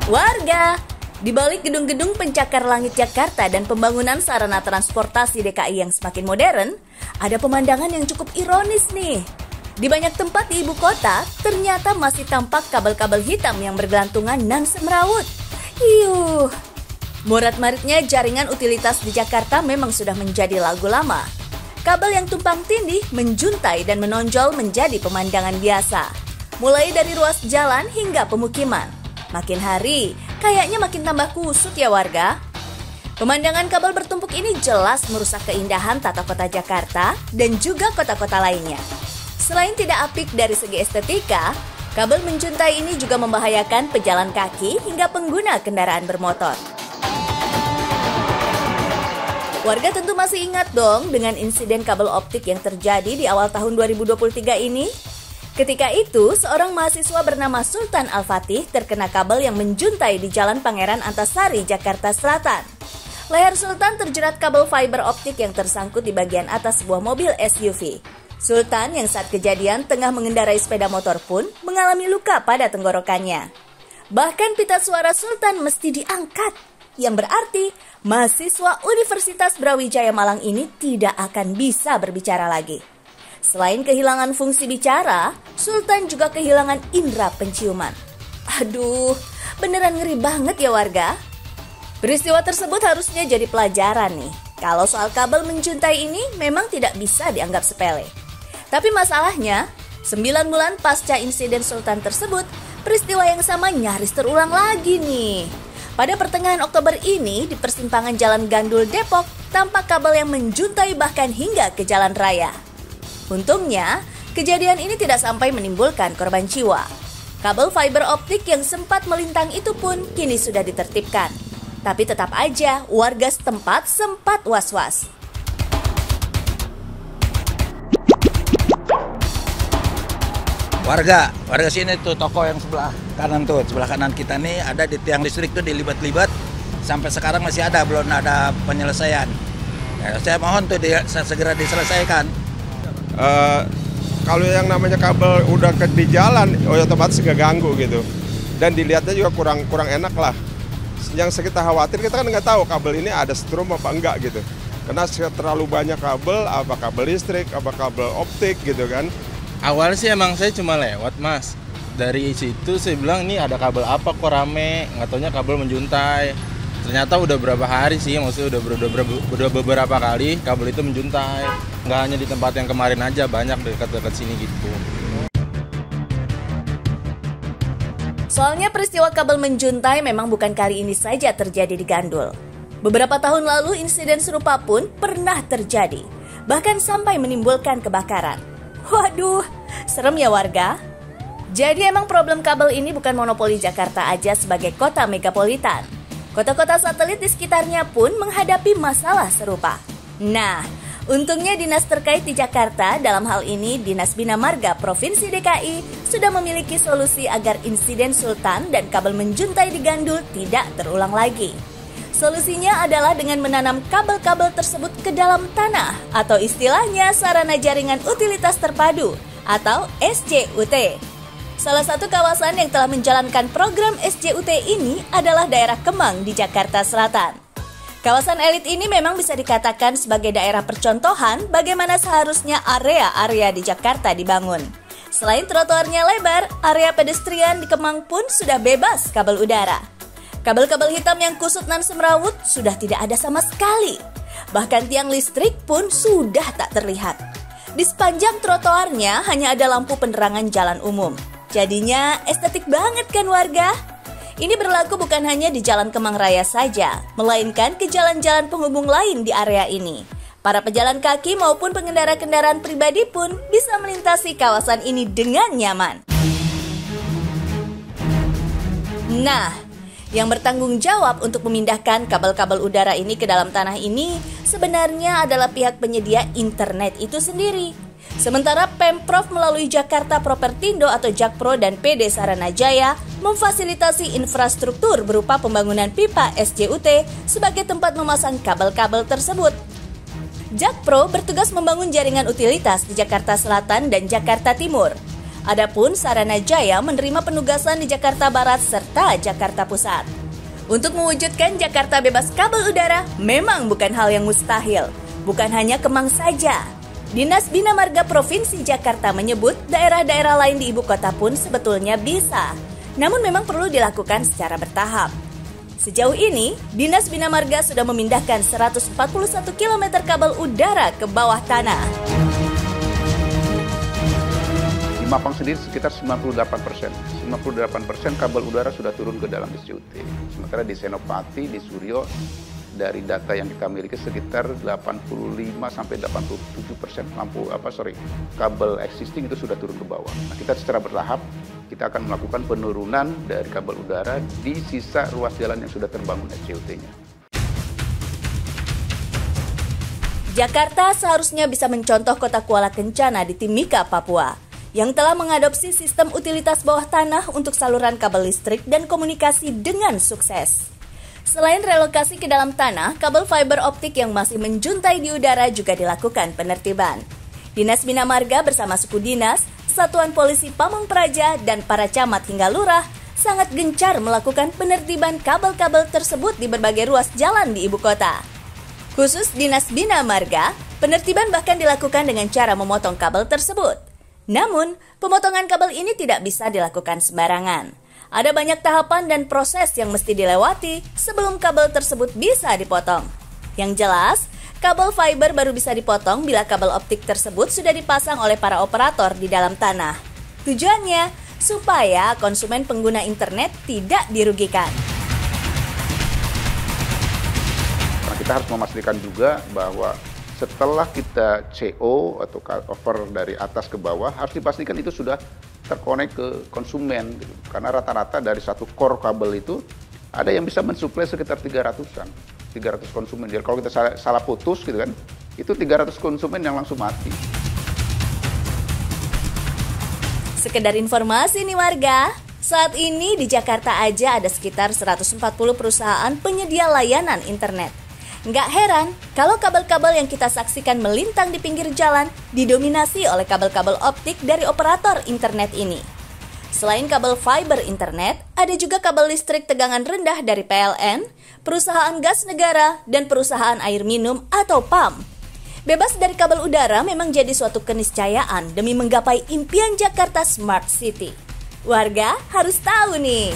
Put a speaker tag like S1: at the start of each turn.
S1: Warga, di balik gedung-gedung pencakar langit Jakarta dan pembangunan sarana transportasi DKI yang semakin modern, ada pemandangan yang cukup ironis nih. Di banyak tempat di ibu kota, ternyata masih tampak kabel-kabel hitam yang bergelantungan nan semrawut. Yuh, morat-maritnya jaringan utilitas di Jakarta memang sudah menjadi lagu lama. Kabel yang tumpang tindih, menjuntai dan menonjol menjadi pemandangan biasa. Mulai dari ruas jalan hingga pemukiman. Makin hari, kayaknya makin tambah kusut ya warga. Pemandangan kabel bertumpuk ini jelas merusak keindahan tata kota Jakarta dan juga kota-kota lainnya. Selain tidak apik dari segi estetika, kabel menjuntai ini juga membahayakan pejalan kaki hingga pengguna kendaraan bermotor. Warga tentu masih ingat dong dengan insiden kabel optik yang terjadi di awal tahun 2023 ini. Ketika itu, seorang mahasiswa bernama Sultan Al-Fatih terkena kabel yang menjuntai di Jalan Pangeran Antasari, Jakarta Selatan. Leher Sultan terjerat kabel fiber optik yang tersangkut di bagian atas sebuah mobil SUV. Sultan yang saat kejadian tengah mengendarai sepeda motor pun mengalami luka pada tenggorokannya. Bahkan pita suara Sultan mesti diangkat, yang berarti mahasiswa Universitas Brawijaya Malang ini tidak akan bisa berbicara lagi. Selain kehilangan fungsi bicara, Sultan juga kehilangan indera penciuman. Aduh, beneran ngeri banget ya warga. Peristiwa tersebut harusnya jadi pelajaran nih. Kalau soal kabel menjuntai ini memang tidak bisa dianggap sepele. Tapi masalahnya, 9 bulan pasca insiden Sultan tersebut, peristiwa yang sama nyaris terulang lagi nih. Pada pertengahan Oktober ini, di persimpangan Jalan Gandul Depok, tampak kabel yang menjuntai bahkan hingga ke jalan raya. Untungnya, kejadian ini tidak sampai menimbulkan korban jiwa. Kabel fiber optik yang sempat melintang itu pun kini sudah ditertibkan. Tapi tetap aja, warga setempat sempat was-was.
S2: Warga sini tuh toko yang sebelah kanan tuh, sebelah kanan kita nih ada di tiang listrik tuh dilibat-libat. Sampai sekarang masih ada, belum ada penyelesaian. Ya, saya mohon tuh segera diselesaikan.
S3: Kalau yang namanya kabel udah di jalan, otomatis keganggu gitu. Dan dilihatnya juga kurang enak lah. Yang kita khawatir, kita kan nggak tahu kabel ini ada strom apa enggak gitu. Karena terlalu banyak kabel, apa kabel listrik, apa kabel optik gitu kan.
S4: Awalnya sih emang saya cuma lewat mas. Dari situ saya bilang ini ada kabel apa kok rame, nggak taunya kabel menjuntai. Ternyata udah berapa hari sih, maksudnya udah beberapa kali kabel itu menjuntai. Nggak hanya di tempat yang kemarin aja, banyak dekat-dekat sini gitu.
S1: Soalnya peristiwa kabel menjuntai memang bukan kali ini saja terjadi di Gandul. Beberapa tahun lalu insiden serupa pun pernah terjadi, bahkan sampai menimbulkan kebakaran. Waduh, serem ya warga. Jadi emang problem kabel ini bukan monopoli Jakarta aja sebagai kota megapolitan. Kota-kota satelit di sekitarnya pun menghadapi masalah serupa. Nah, untungnya dinas terkait di Jakarta, dalam hal ini Dinas Bina Marga Provinsi DKI, sudah memiliki solusi agar insiden Sultan dan kabel menjuntai di Gandul tidak terulang lagi. Solusinya adalah dengan menanam kabel-kabel tersebut ke dalam tanah, atau istilahnya sarana jaringan utilitas terpadu, atau SJUT. Salah satu kawasan yang telah menjalankan program SJUT ini adalah daerah Kemang di Jakarta Selatan. Kawasan elit ini memang bisa dikatakan sebagai daerah percontohan bagaimana seharusnya area-area di Jakarta dibangun. Selain trotoarnya lebar, area pedestrian di Kemang pun sudah bebas kabel udara. Kabel-kabel hitam yang kusut nan semrawut sudah tidak ada sama sekali. Bahkan tiang listrik pun sudah tak terlihat. Di sepanjang trotoarnya hanya ada lampu penerangan jalan umum. Jadinya estetik banget kan warga? Ini berlaku bukan hanya di Jalan Kemang Raya saja, melainkan ke jalan-jalan penghubung lain di area ini. Para pejalan kaki maupun pengendara kendaraan pribadi pun bisa melintasi kawasan ini dengan nyaman. Nah, yang bertanggung jawab untuk memindahkan kabel-kabel udara ini ke dalam tanah ini sebenarnya adalah pihak penyedia internet itu sendiri. Sementara Pemprov melalui Jakarta Propertindo atau Jakpro dan PD Saranajaya memfasilitasi infrastruktur berupa pembangunan pipa SJUT sebagai tempat memasang kabel-kabel tersebut. Jakpro bertugas membangun jaringan utilitas di Jakarta Selatan dan Jakarta Timur. Adapun Saranajaya menerima penugasan di Jakarta Barat serta Jakarta Pusat. Untuk mewujudkan Jakarta bebas kabel udara memang bukan hal yang mustahil. Bukan hanya Kemang saja. Dinas Bina Marga Provinsi Jakarta menyebut daerah-daerah lain di ibu kota pun sebetulnya bisa. Namun memang perlu dilakukan secara bertahap. Sejauh ini, Dinas Bina Marga sudah memindahkan 141 km kabel udara ke bawah tanah.
S5: Di Mampang sendiri sekitar 98%. 98% kabel udara sudah turun ke dalam SCUT. Sementara di Senopati, di Suryo, dari data yang kita miliki sekitar 85-87% kabel existing itu sudah turun ke bawah. Nah, kita secara bertahap kita akan melakukan penurunan dari kabel udara di sisa ruas jalan yang sudah terbangun SCUT-nya.
S1: Jakarta seharusnya bisa mencontoh kota Kuala Kencana di Timika, Papua, yang telah mengadopsi sistem utilitas bawah tanah untuk saluran kabel listrik dan komunikasi dengan sukses. Selain relokasi ke dalam tanah, kabel fiber optik yang masih menjuntai di udara juga dilakukan penertiban. Dinas Bina Marga bersama suku dinas, Satuan Polisi Pamong Praja, dan para camat hingga lurah sangat gencar melakukan penertiban kabel-kabel tersebut di berbagai ruas jalan di ibu kota. Khusus Dinas Bina Marga, penertiban bahkan dilakukan dengan cara memotong kabel tersebut. Namun, pemotongan kabel ini tidak bisa dilakukan sembarangan. Ada banyak tahapan dan proses yang mesti dilewati sebelum kabel tersebut bisa dipotong. Yang jelas, kabel fiber baru bisa dipotong bila kabel optik tersebut sudah dipasang oleh para operator di dalam tanah. Tujuannya, supaya konsumen pengguna internet tidak dirugikan.
S5: Nah, kita harus memastikan juga bahwa setelah kita CO atau cover dari atas ke bawah, harus dipastikan itu sudah terkonek ke konsumen gitu. Karena rata-rata dari satu core kabel itu ada yang bisa mensuplai sekitar 300 konsumen. Jadi kalau kita salah putus gitu kan, itu 300 konsumen yang langsung mati.
S1: Sekedar informasi nih warga, saat ini di Jakarta aja ada sekitar 140 perusahaan penyedia layanan internet. Nggak heran kalau kabel-kabel yang kita saksikan melintang di pinggir jalan didominasi oleh kabel-kabel optik dari operator internet ini. Selain kabel fiber internet, ada juga kabel listrik tegangan rendah dari PLN, perusahaan gas negara, dan perusahaan air minum atau PAM. Bebas dari kabel udara memang jadi suatu keniscayaan demi menggapai impian Jakarta Smart City. Warga harus tahu nih.